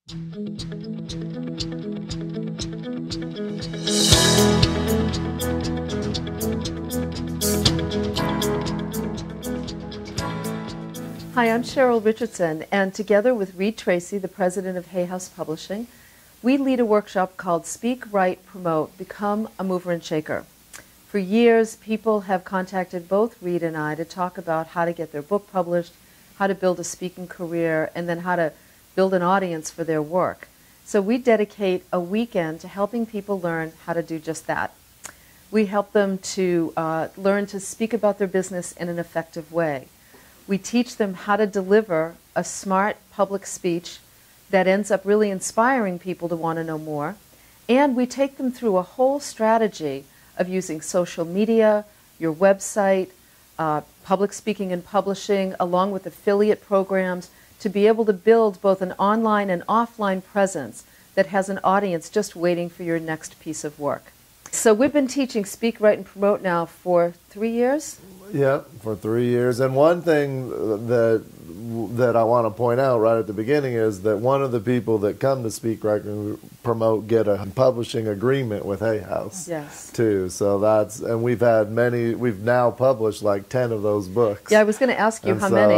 Hi, I'm Cheryl Richardson, and together with Reid Tracy, the president of Hay House Publishing, we lead a workshop called Speak, Write, Promote, Become a Mover and Shaker. For years, people have contacted both Reid and I to talk about how to get their book published, how to build a speaking career, and then how to build an audience for their work. So we dedicate a weekend to helping people learn how to do just that. We help them to learn to speak about their business in an effective way. We teach them how to deliver a smart public speech that ends up really inspiring people to want to know more. And we take them through a whole strategy of using social media, your website, public speaking and publishing, along with affiliate programs, to be able to build both an online and offline presence that has an audience just waiting for your next piece of work. So we've been teaching Speak, Write, and Promote now for 3 years. Yeah, for 3 years. And one thing that I want to point out right at the beginning is that one of the people that come to Speak, Write, and Promote get a publishing agreement with Hay House. Yes. Too. So that's, and we've now published like 10 of those books. Yeah, I was going to ask you and how so, many.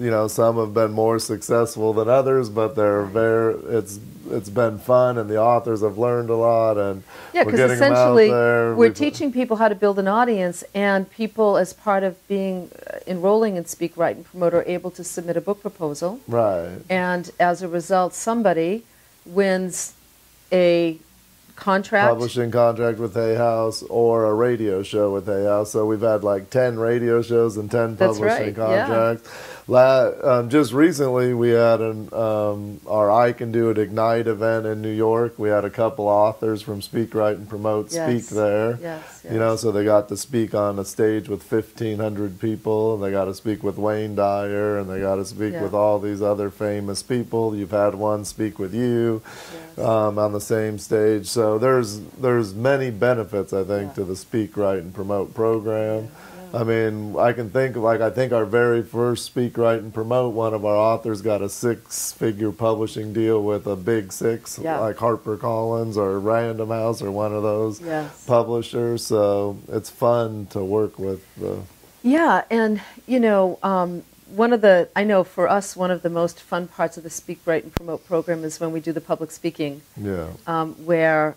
You know, some have been more successful than others, but it's been fun, and the authors have learned a lot, and yeah, we're getting essentially them out there. We're teaching people how to build an audience, and people, as part of being enrolling in Speak, Write, and Promote, are able to submit a book proposal. Right. And as a result, somebody wins a publishing contract with Hay House or a radio show with Hay House. So we've had like 10 radio shows and 10 publishing contracts. Yeah. Just recently we had our I Can Do It Ignite event in New York. We had a couple authors from Speak, Write, and Promote speak there. Yes. You know, so they got to speak on a stage with 1,500 people, and they got to speak with Wayne Dyer, and they got to speak with all these other famous people. You've had one speak with you on the same stage. So there's many benefits, I think, to the Speak, Write, and Promote program. I mean, I think our very first Speak, Write, and Promote, one of our authors got a 6-figure publishing deal with a big six, like HarperCollins or Random House or one of those publishers. So it's fun to work with. Yeah, and you know, I know for us, one of the most fun parts of the Speak, Write, and Promote program is when we do the public speaking, where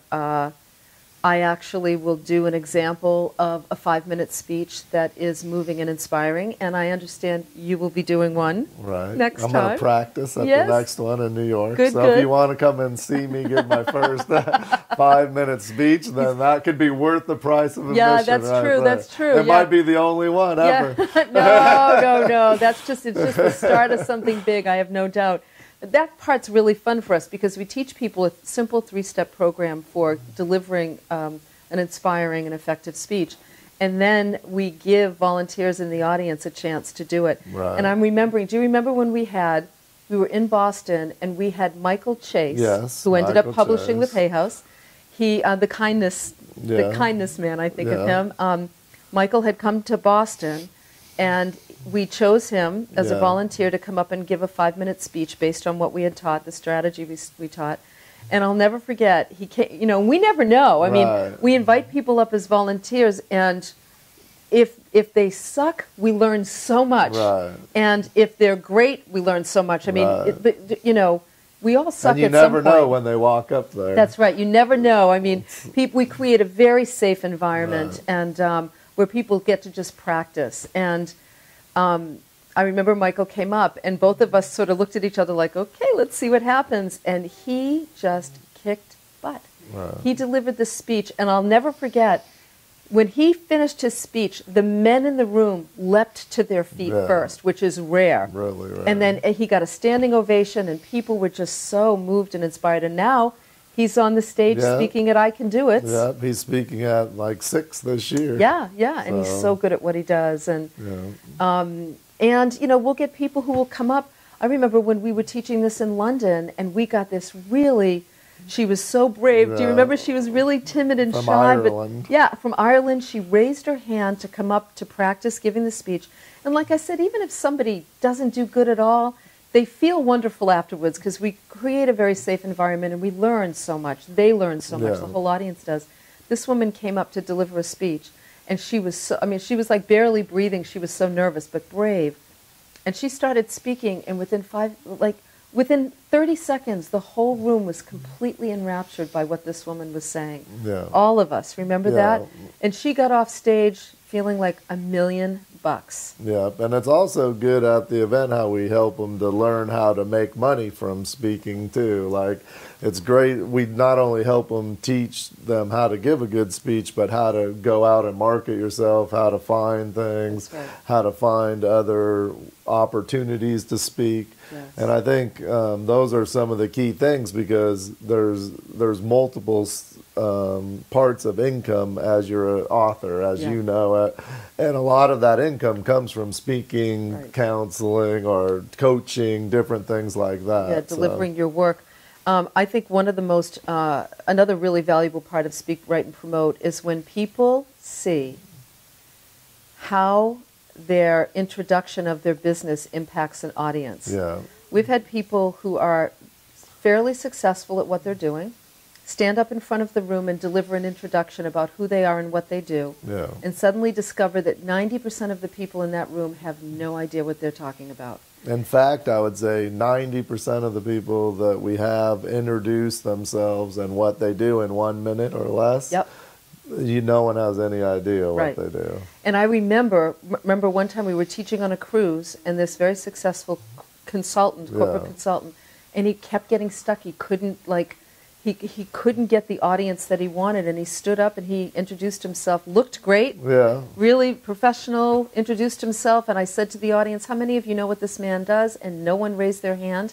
I actually will do an example of a 5-minute speech that is moving and inspiring, and I understand you will be doing one next time. I'm going to practice at the next one in New York. If you want to come and see me give my first 5-minute speech, then that could be worth the price of admission. Yeah, that's true. That's true. It might be the only one ever. No. It's just the start of something big, I have no doubt. That part's really fun for us because we teach people a simple 3-step program for delivering an inspiring and effective speech. And then we give volunteers in the audience a chance to do it. And I'm remembering, do you remember when we were in Boston and we had Michael Chase, who ended up publishing with Hay House. He, the kindness man, I think of him. Michael had come to Boston, and we chose him as a volunteer to come up and give a 5-minute speech based on what we had taught, the strategy we taught. And I'll never forget, he came, you know, we never know. I mean, we invite people up as volunteers, and if they suck, we learn so much. And if they're great, we learn so much. I mean, you know, we all suck at some point. And you never know when they walk up there. That's right. You never know. I mean, we create a very safe environment, and where people get to just practice. And I remember Michael came up, and both of us sort of looked at each other like, okay, let's see what happens. And he just kicked butt. He delivered this speech, and I'll never forget, when he finished his speech, the men in the room leapt to their feet first, which is rare. Really rare. And then he got a standing ovation, and people were just so moved and inspired. And now he's on the stage speaking at I Can Do It. Yeah, he's speaking at like 6 this year. Yeah, and he's so good at what he does. And and you know, we'll get people who will come up. I remember when we were teaching this in London, and we got this really. She was so brave. Do you remember? She was really timid and shy. From Ireland. But from Ireland. She raised her hand to come up to practice giving the speech. And like I said, even if somebody doesn't do good at all, they feel wonderful afterwards because we create a very safe environment and we learn so much. They learn so much. The whole audience does. This woman came up to deliver a speech, and she was so, I mean, she was like barely breathing. She was so nervous, but brave. And she started speaking, and within 30 seconds, the whole room was completely enraptured by what this woman was saying. Yeah. All of us, remember that? And she got off stage feeling like $1 million. Yeah, and it's also good at the event how we help them to learn how to make money from speaking too. Like, it's great. We not only help them teach them how to give a good speech, but how to go out and market yourself, how to find things, how to find other opportunities to speak. Yes. And I think those are some of the key things, because there's multiple parts of income as you're an author, as you know, and a lot of that income comes from speaking, counseling, or coaching, different things like that. Yeah, delivering your work. I think one of the most, another really valuable part of Speak, Write, and Promote is when people see how their introduction of their business impacts an audience. Yeah. We've had people who are fairly successful at what they're doing stand up in front of the room and deliver an introduction about who they are and what they do, and suddenly discover that 90% of the people in that room have no idea what they're talking about. In fact, I would say 90% of the people that we have introduce themselves and what they do in 1 minute or less. No one has any idea what they do. And I remember one time we were teaching on a cruise, and this very successful consultant, corporate consultant, and he kept getting stuck. He couldn't, he couldn't get the audience that he wanted, and he stood up and he introduced himself, looked great, really professional, introduced himself, and I said to the audience, how many of you know what this man does? And no one raised their hand.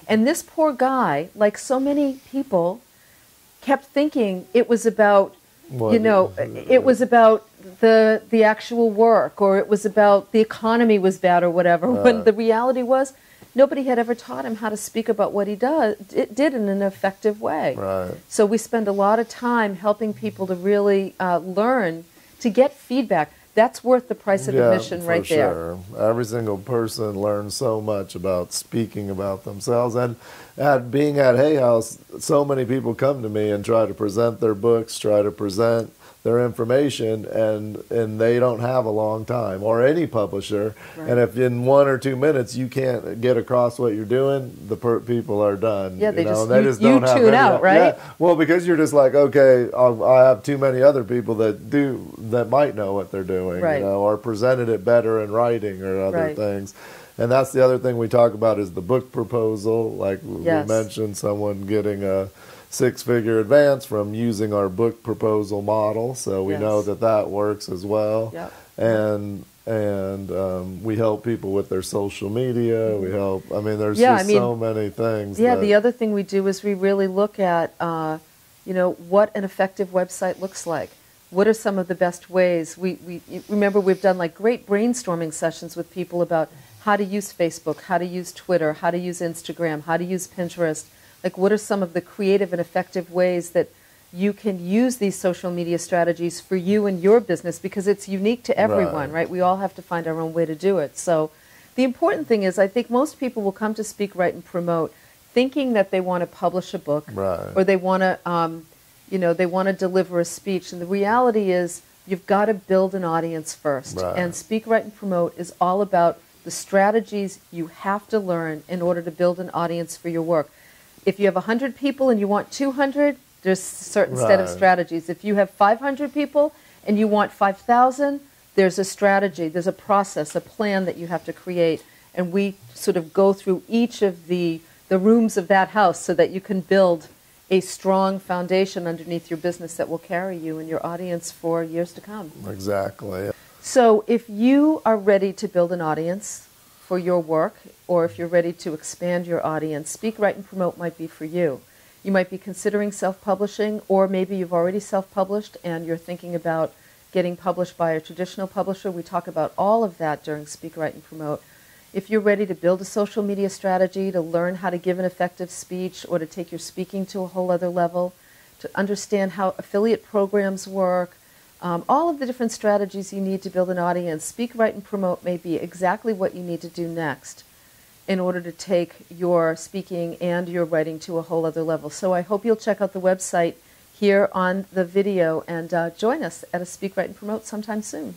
And this poor guy, like so many people, kept thinking it was about, it was about the actual work, or it was about the economy was bad or whatever, when the reality was nobody had ever taught him how to speak about what he did in an effective way. So we spend a lot of time helping people to really learn, to get feedback. That's worth the price of admission right there. Every single person learns so much about speaking about themselves. And being at Hay House, so many people come to me and try to present their books, try to present their information, and they don't have a long time, or any publisher. And if in 1 or 2 minutes you can't get across what you're doing, the people are done. Yeah, they just don't have tune out, right? Well, because you're just like, okay, I have too many other people that might know what they're doing, or presented it better in writing or other things. And that's the other thing we talk about is the book proposal. Like we mentioned, someone getting a 6-figure advance from using our book proposal model, so we know that works as well. And we help people with their social media. We help. I mean, there's so many things. The other thing we do is we really look at, what an effective website looks like. What are some of the best ways? We remember we've done like great brainstorming sessions with people about how to use Facebook, how to use Twitter, how to use Instagram, how to use Pinterest. Like, what are some of the creative and effective ways that you can use these social media strategies for you and your business, because it's unique to everyone, right? We all have to find our own way to do it. So the important thing is, I think most people will come to Speak, Write, and Promote thinking that they want to publish a book, or they want to, they want to deliver a speech. And the reality is, you've got to build an audience first. And Speak, Write, and Promote is all about the strategies you have to learn in order to build an audience for your work. If you have 100 people and you want 200, there's a certain set of strategies. If you have 500 people and you want 5,000, there's a strategy, there's a process, a plan that you have to create. And we sort of go through each of the rooms of that house so that you can build a strong foundation underneath your business that will carry you and your audience for years to come. Exactly. So if you are ready to build an audience for your work, or if you're ready to expand your audience, Speak, Write, and Promote might be for you. You might be considering self-publishing, or maybe you've already self-published and you're thinking about getting published by a traditional publisher. We talk about all of that during Speak, Write, and Promote. If you're ready to build a social media strategy, to learn how to give an effective speech, or to take your speaking to a whole other level, to understand how affiliate programs work, all of the different strategies you need to build an audience, Speak, Write, and Promote may be exactly what you need to do next. in order to take your speaking and your writing to a whole other level. So I hope you'll check out the website here on the video and join us at a Speak, Write, and Promote sometime soon.